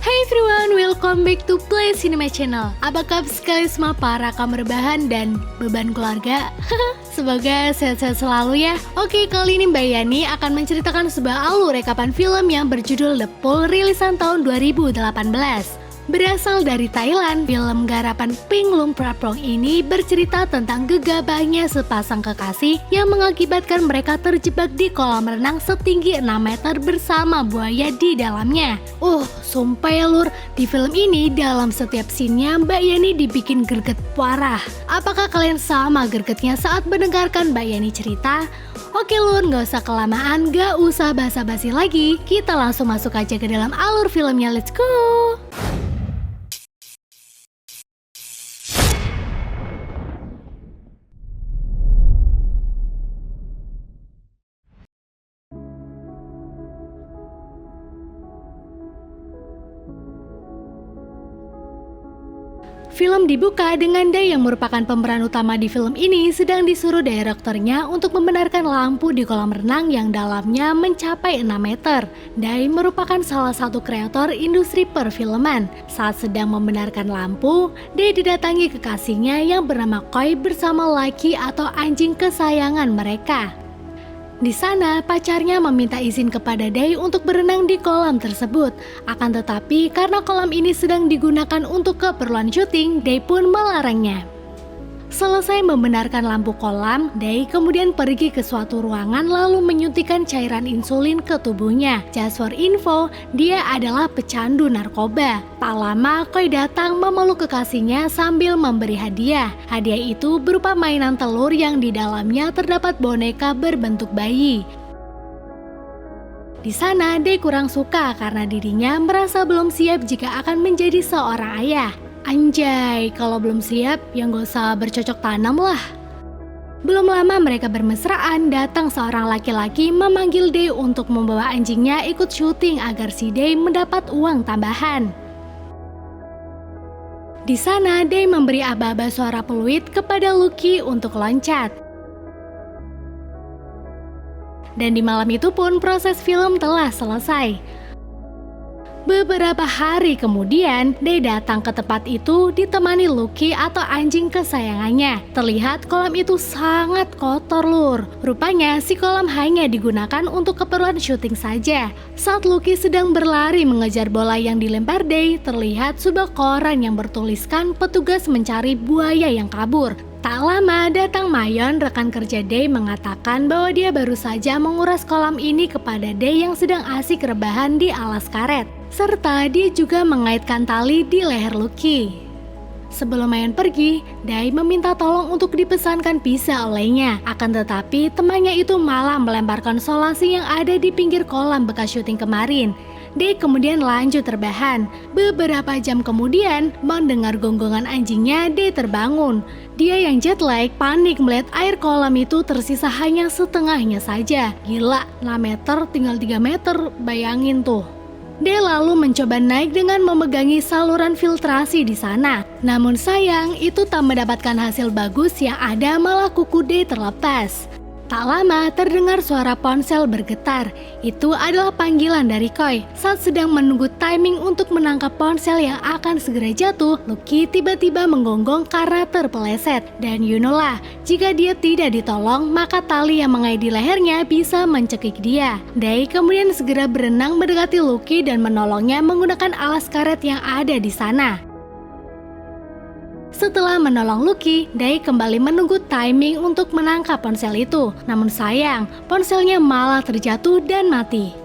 Hai everyone, welcome back to Play Cinema Channel. Apa kabar sekali semua para kamu rebahan dan beban keluarga? Semoga sehat-sehat selalu ya. Oke, kali ini Mbak Yani akan menceritakan sebuah alur rekapan film yang berjudul The Pool rilisan tahun 2018. Berasal dari Thailand, film garapan Pinglum Praprong ini bercerita tentang gegabahnya sepasang kekasih yang mengakibatkan mereka terjebak di kolam renang setinggi 6 meter bersama buaya di dalamnya. Sumpah ya lur, di film ini dalam setiap scene-nya Mbak Yani dibikin greget parah. Apakah kalian sama gregetnya saat mendengarkan Mbak Yani cerita? Oke lur, gak usah kelamaan, gak usah basa-basi lagi. Kita langsung masuk aja ke dalam alur filmnya, let's go! Film dibuka dengan Dae yang merupakan pemeran utama di film ini sedang disuruh direkturnya untuk membenarkan lampu di kolam renang yang dalamnya mencapai 6 meter. Dae merupakan salah satu kreator industri perfilman. Saat sedang membenarkan lampu, Dae didatangi kekasihnya yang bernama Koi bersama Lucky atau anjing kesayangan mereka. Di sana, pacarnya meminta izin kepada Dae untuk berenang di kolam tersebut. Akan tetapi, karena kolam ini sedang digunakan untuk keperluan syuting, Dae pun melarangnya. Selesai membenarkan lampu kolam, Dae kemudian pergi ke suatu ruangan lalu menyuntikkan cairan insulin ke tubuhnya. Just for info, dia adalah pecandu narkoba. Tak lama, Koi datang memeluk kekasihnya sambil memberi hadiah. Hadiah itu berupa mainan telur yang di dalamnya terdapat boneka berbentuk bayi. Di sana, Dae kurang suka karena dirinya merasa belum siap jika akan menjadi seorang ayah. Anjay, kalau belum siap, ya gak usah bercocok tanam lah. Belum lama mereka bermesraan, datang seorang laki-laki memanggil Dae untuk membawa anjingnya ikut syuting agar si Dae mendapat uang tambahan. Di sana, Dae memberi aba-aba suara peluit kepada Lucky untuk loncat. Dan di malam itu pun proses film telah selesai. Beberapa hari kemudian, Dae datang ke tempat itu ditemani Lucky atau anjing kesayangannya. Terlihat kolam itu sangat kotor lur. Rupanya si kolam hanya digunakan untuk keperluan syuting saja. Saat Lucky sedang berlari mengejar bola yang dilempar Dae, terlihat sebuah koran yang bertuliskan petugas mencari buaya yang kabur. Tak lama datang Mayon, rekan kerja Dae, mengatakan bahwa dia baru saja menguras kolam ini kepada Dae yang sedang asik rebahan di alas karet. Serta dia juga mengaitkan tali di leher Lucky. Sebelum Mayon pergi, Dae meminta tolong untuk dipesankan pizza olehnya. Akan tetapi temannya itu malah melemparkan solasi yang ada di pinggir kolam bekas syuting kemarin. Dae kemudian lanjut terbahan. Beberapa jam kemudian, mendengar gonggongan anjingnya, Dae terbangun. Dia yang jet lag panik melihat air kolam itu tersisa hanya setengahnya saja. Gila, 6 meter tinggal 3 meter, bayangin tuh. Dae lalu mencoba naik dengan memegangi saluran filtrasi di sana. Namun sayang, itu tak mendapatkan hasil bagus, yang ada malah kuku Dae terlepas. Tak lama terdengar suara ponsel bergetar. Itu adalah panggilan dari Koi. Saat sedang menunggu timing untuk menangkap ponsel yang akan segera jatuh, Lucky tiba-tiba menggonggong karena terpeleset. Dan you know lah, jika dia tidak ditolong, maka tali yang mengait di lehernya bisa mencekik dia. Dae kemudian segera berenang mendekati Lucky dan menolongnya menggunakan alas karet yang ada di sana. Setelah menolong Lucky, Dae kembali menunggu timing untuk menangkap ponsel itu. Namun sayang, ponselnya malah terjatuh dan mati.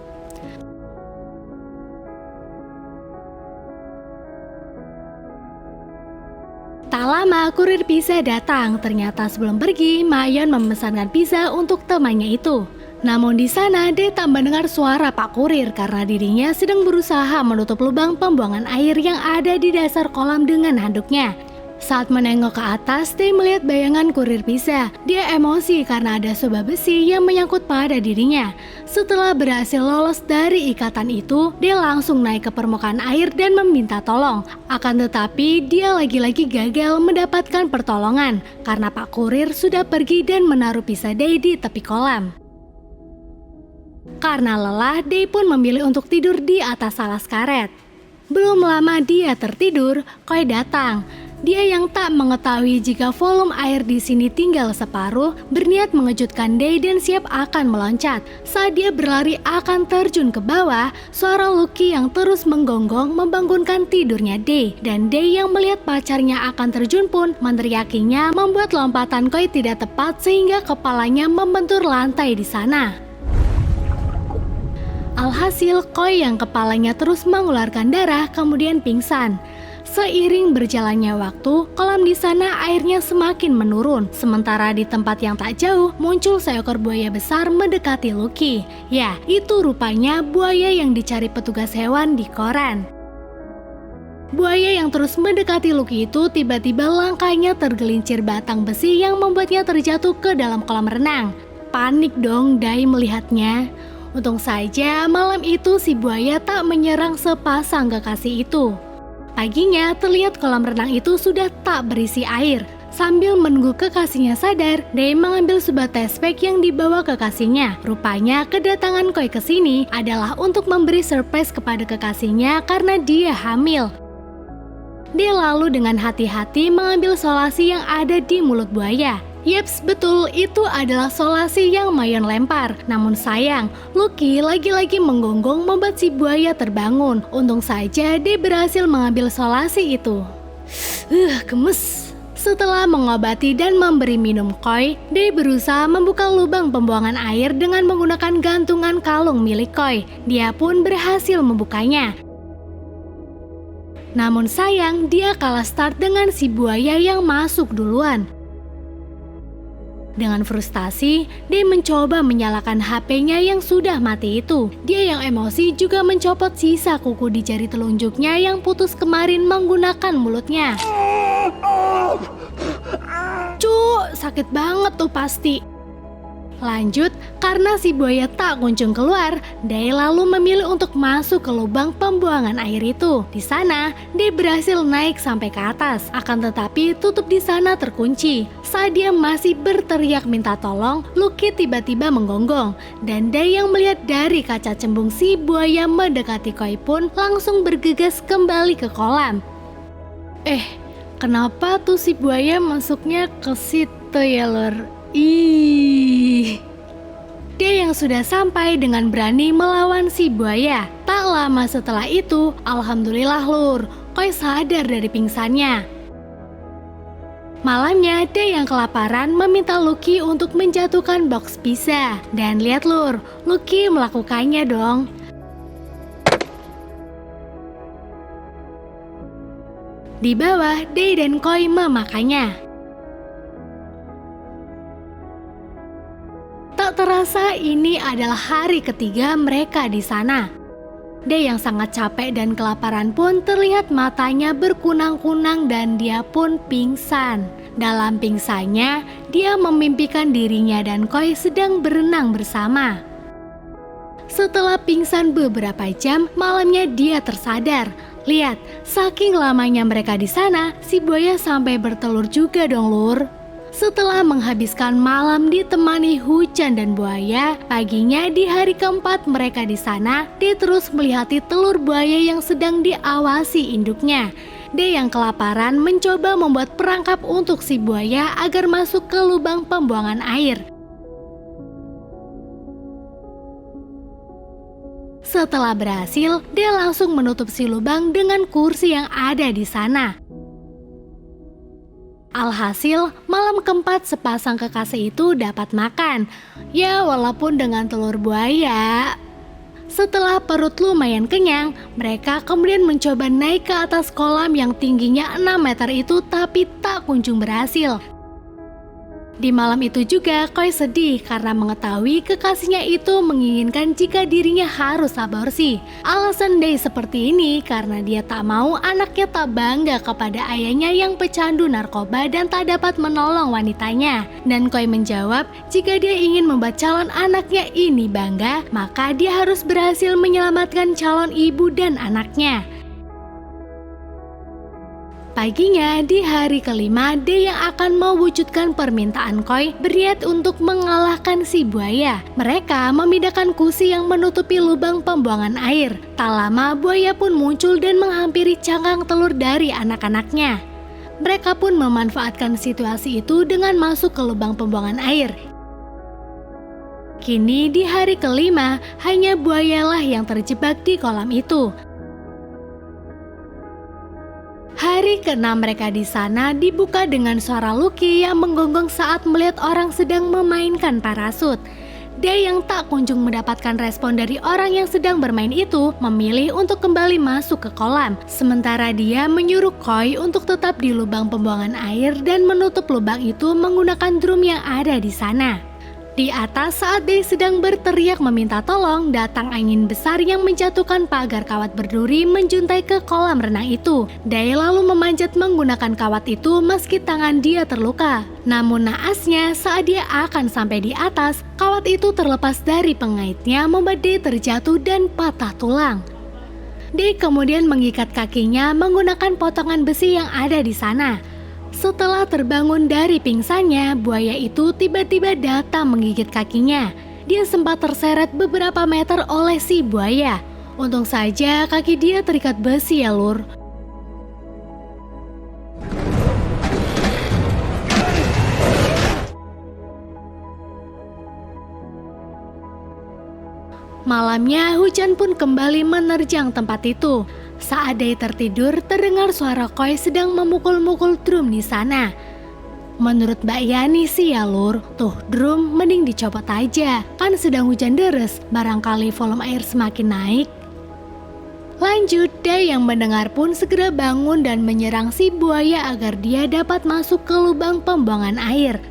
Tak lama, kurir pizza datang. Ternyata sebelum pergi, Mayon memesankan pizza untuk temannya itu. Namun di sana, Dae tak mendengar suara Pak Kurir karena dirinya sedang berusaha menutup lubang pembuangan air yang ada di dasar kolam dengan handuknya. Saat menengok ke atas, Dae melihat bayangan kurir pizza. Dia emosi karena ada sebuah besi yang menyangkut pada dirinya. Setelah berhasil lolos dari ikatan itu, Dae langsung naik ke permukaan air dan meminta tolong. Akan tetapi, dia lagi-lagi gagal mendapatkan pertolongan karena Pak Kurir sudah pergi dan menaruh pizza Dae di tepi kolam. Karena lelah, Dae pun memilih untuk tidur di atas alas karet. Belum lama dia tertidur, Koi datang. Dia yang tak mengetahui jika volume air di sini tinggal separuh, berniat mengejutkan Day dan siap akan meloncat. Saat dia berlari akan terjun ke bawah, suara Lucky yang terus menggonggong membangunkan tidurnya Day. Dan Day yang melihat pacarnya akan terjun pun meneriakinya, membuat lompatan Koi tidak tepat sehingga kepalanya membentur lantai di sana. Alhasil, Koi yang kepalanya terus mengeluarkan darah kemudian pingsan. Seiring berjalannya waktu, kolam di sana airnya semakin menurun. Sementara di tempat yang tak jauh, muncul seekor buaya besar mendekati Lucky. Ya, itu rupanya buaya yang dicari petugas hewan di koran. Buaya yang terus mendekati Lucky itu tiba-tiba langkahnya tergelincir batang besi yang membuatnya terjatuh ke dalam kolam renang. Panik dong Day melihatnya. Untung saja malam itu si buaya tak menyerang sepasang kekasih itu. Paginya terlihat kolam renang itu sudah tak berisi air. Sambil menunggu kekasihnya sadar, Day mengambil sebuah tespek yang dibawa kekasihnya. Rupanya kedatangan Koi ke sini adalah untuk memberi surprise kepada kekasihnya karena dia hamil. Dia lalu dengan hati-hati mengambil solasi yang ada di mulut buaya. Yeps, betul, itu adalah solasi yang Mayon lempar. Namun sayang, Lucky lagi-lagi menggonggong membuat si buaya terbangun. Untung saja dia berhasil mengambil solasi itu. Gemes. Setelah mengobati dan memberi minum Koi, Day berusaha membuka lubang pembuangan air dengan menggunakan gantungan kalung milik Koi. Dia pun berhasil membukanya. Namun sayang, dia kalah start dengan si buaya yang masuk duluan. Dengan frustasi, Day mencoba menyalakan HP-nya yang sudah mati itu. Dia yang emosi juga mencopot sisa kuku di jari telunjuknya yang putus kemarin menggunakan mulutnya. Cuk, sakit banget tuh pasti. Lanjut, karena si buaya tak kunjung keluar, Day lalu memilih untuk masuk ke lubang pembuangan air itu. Di sana, Day berhasil naik sampai ke atas. Akan tetapi tutup di sana terkunci. Saat dia masih berteriak minta tolong, Lucky tiba-tiba menggonggong. Dan Day yang melihat dari kaca cembung si buaya mendekati Koi pun langsung bergegas kembali ke kolam. Kenapa tuh si buaya masuknya ke situ ya lor? Dia yang sudah sampai dengan berani melawan si buaya. Tak lama setelah itu, alhamdulillah lur, Koi sadar dari pingsannya. Malamnya, dia yang kelaparan meminta Lucky untuk menjatuhkan box pizza. Dan lihat lur, Lucky melakukannya dong. Di bawah, Day dan Koi memakannya. Tak terasa ini adalah hari ketiga mereka di sana. Day yang sangat capek dan kelaparan pun terlihat matanya berkunang-kunang dan dia pun pingsan. Dalam pingsannya, dia memimpikan dirinya dan Koi sedang berenang bersama. Setelah pingsan beberapa jam, malamnya dia tersadar. Lihat, saking lamanya mereka di sana, si buaya sampai bertelur juga dong lur. Setelah menghabiskan malam ditemani hujan dan buaya, paginya di hari keempat mereka di sana, dia terus melihati telur buaya yang sedang diawasi induknya. Dia yang kelaparan mencoba membuat perangkap untuk si buaya agar masuk ke lubang pembuangan air. Setelah berhasil, dia langsung menutup si lubang dengan kursi yang ada di sana. Alhasil, malam keempat sepasang kekasih itu dapat makan. Ya, walaupun dengan telur buaya. Setelah perut lumayan kenyang, mereka kemudian mencoba naik ke atas kolam yang tingginya 6 meter itu tapi tak kunjung berhasil. Di malam itu juga Koi sedih karena mengetahui kekasihnya itu menginginkan jika dirinya harus aborsi. Alasan Day seperti ini karena dia tak mau anaknya tak bangga kepada ayahnya yang pecandu narkoba dan tak dapat menolong wanitanya. Dan Koi menjawab jika dia ingin membuat calon anaknya ini bangga, maka dia harus berhasil menyelamatkan calon ibu dan anaknya. Paginya, di hari kelima, Day yang akan mewujudkan permintaan Koi berniat untuk mengalahkan si buaya. Mereka memindahkan kursi yang menutupi lubang pembuangan air. Tak lama, buaya pun muncul dan menghampiri cangkang telur dari anak-anaknya. Mereka pun memanfaatkan situasi itu dengan masuk ke lubang pembuangan air. Kini di hari kelima, hanya buayalah yang terjebak di kolam itu. Hari ke-6 mereka di sana dibuka dengan suara Lucky yang menggonggong saat melihat orang sedang memainkan parasut. Day yang tak kunjung mendapatkan respon dari orang yang sedang bermain itu memilih untuk kembali masuk ke kolam. Sementara dia menyuruh Koi untuk tetap di lubang pembuangan air dan menutup lubang itu menggunakan drum yang ada di sana. Di atas saat Day sedang berteriak meminta tolong, datang angin besar yang menjatuhkan pagar kawat berduri menjuntai ke kolam renang itu. Day lalu memanjat menggunakan kawat itu meski tangan dia terluka. Namun naasnya saat dia akan sampai di atas, kawat itu terlepas dari pengaitnya membuat Day terjatuh dan patah tulang. Day kemudian mengikat kakinya menggunakan potongan besi yang ada di sana. Setelah terbangun dari pingsannya, buaya itu tiba-tiba datang menggigit kakinya. Dia sempat terseret beberapa meter oleh si buaya. Untung saja kaki dia terikat besi ya lur. Malamnya hujan pun kembali menerjang tempat itu. Saat Day tertidur, terdengar suara Koi sedang memukul-mukul drum di sana. Menurut Mbak Yani sih ya lur, tuh drum mending dicopot aja. Kan sedang hujan deres, barangkali volume air semakin naik. Lanjut, Day yang mendengar pun segera bangun dan menyerang si buaya agar dia dapat masuk ke lubang pembuangan air.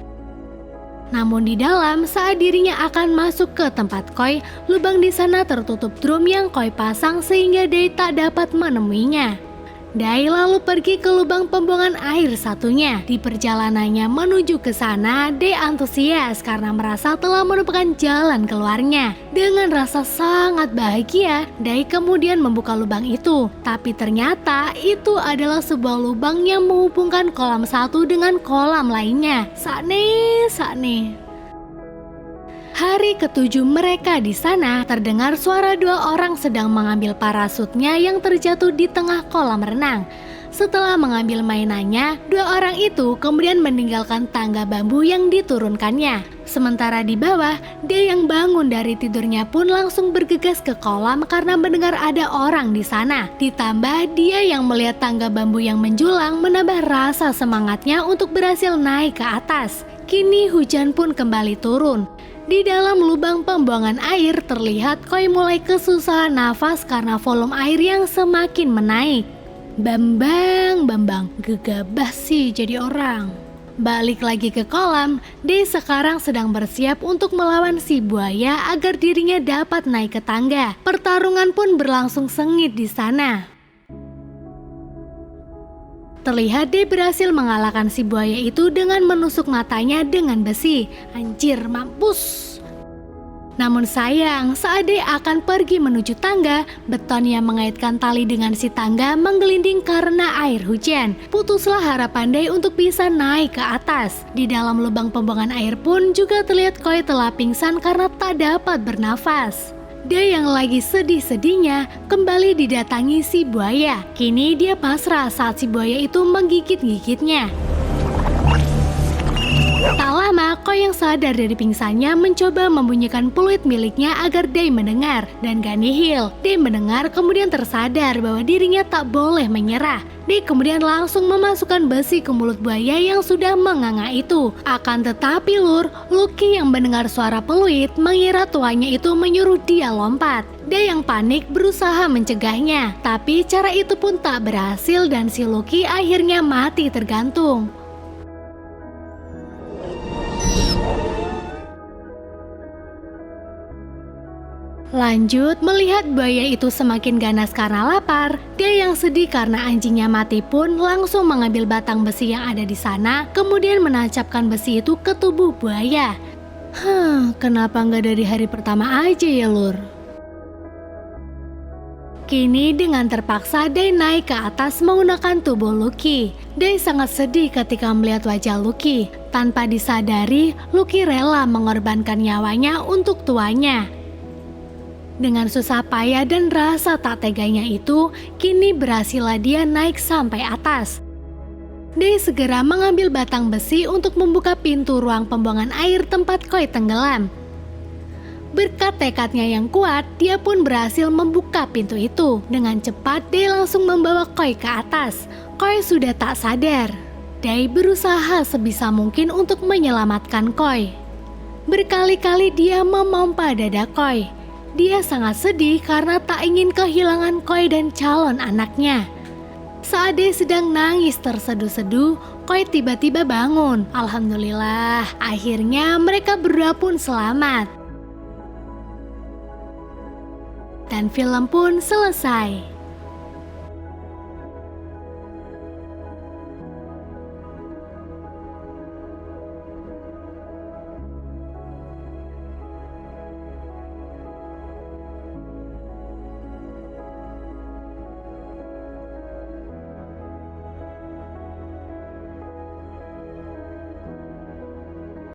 Namun di dalam, saat dirinya akan masuk ke tempat Koi, lubang di sana tertutup drum yang Koi pasang sehingga Day tak dapat menemuinya. Day lalu pergi ke lubang pembuangan air satunya. Di perjalanannya menuju ke sana, Day antusias karena merasa telah menemukan jalan keluarnya. Dengan rasa sangat bahagia, Day kemudian membuka lubang itu. Tapi ternyata itu adalah sebuah lubang yang menghubungkan kolam satu dengan kolam lainnya. Sakne. Hari ke-7 mereka di sana terdengar suara dua orang sedang mengambil parasutnya yang terjatuh di tengah kolam renang. Setelah mengambil mainannya, dua orang itu kemudian meninggalkan tangga bambu yang diturunkannya. Sementara di bawah, dia yang bangun dari tidurnya pun langsung bergegas ke kolam karena mendengar ada orang di sana. Ditambah dia yang melihat tangga bambu yang menjulang menambah rasa semangatnya untuk berhasil naik ke atas. Kini hujan pun kembali turun. Di dalam lubang pembuangan air terlihat Koi mulai kesusahan nafas karena volume air yang semakin menaik. Bambang, gegabah sih jadi orang. Balik lagi ke kolam, Day sekarang sedang bersiap untuk melawan si buaya agar dirinya dapat naik ke tangga. Pertarungan pun berlangsung sengit di sana. Terlihat Day berhasil mengalahkan si buaya itu dengan menusuk matanya dengan besi. Anjir, mampus. Namun sayang, saat Day akan pergi menuju tangga, beton yang mengaitkan tali dengan si tangga menggelinding karena air hujan. Putuslah harapan Day untuk bisa naik ke atas. Di dalam lubang pembuangan air pun juga terlihat Koi telah pingsan karena tak dapat bernafas. Day yang lagi sedih-sedihnya kembali didatangi si buaya. Kini dia pasrah saat si buaya itu menggigit-gigitnya. Tak lama, Koi yang sadar dari pingsannya mencoba membunyikan peluit miliknya agar Day mendengar. Dan gak nihil, Day mendengar kemudian tersadar bahwa dirinya tak boleh menyerah. Day kemudian langsung memasukkan besi ke mulut buaya yang sudah menganga itu. Akan tetapi lur, Lucky yang mendengar suara peluit mengira tuannya itu menyuruh dia lompat. Day yang panik berusaha mencegahnya, tapi cara itu pun tak berhasil dan si Lucky akhirnya mati tergantung. Lanjut, melihat buaya itu semakin ganas karena lapar, dia yang sedih karena anjingnya mati pun langsung mengambil batang besi yang ada di sana, kemudian menancapkan besi itu ke tubuh buaya. Kenapa nggak dari hari pertama aja ya lur? Kini dengan terpaksa Day naik ke atas menggunakan tubuh Lucky. Day sangat sedih ketika melihat wajah Lucky. Tanpa disadari, Lucky rela mengorbankan nyawanya untuk tuanya. Dengan susah payah dan rasa tak teganya itu, kini berhasillah dia naik sampai atas. Day segera mengambil batang besi untuk membuka pintu ruang pembuangan air tempat Koi tenggelam. Berkat tekadnya yang kuat, dia pun berhasil membuka pintu itu. Dengan cepat, Day langsung membawa Koi ke atas. Koi sudah tak sadar. Day berusaha sebisa mungkin untuk menyelamatkan Koi. Berkali-kali dia memompa dada Koi. Dia sangat sedih karena tak ingin kehilangan Koi dan calon anaknya. Saat Day sedang nangis terseduh-seduh, Koi tiba-tiba bangun. Alhamdulillah, akhirnya mereka berdua pun selamat. Dan film pun selesai.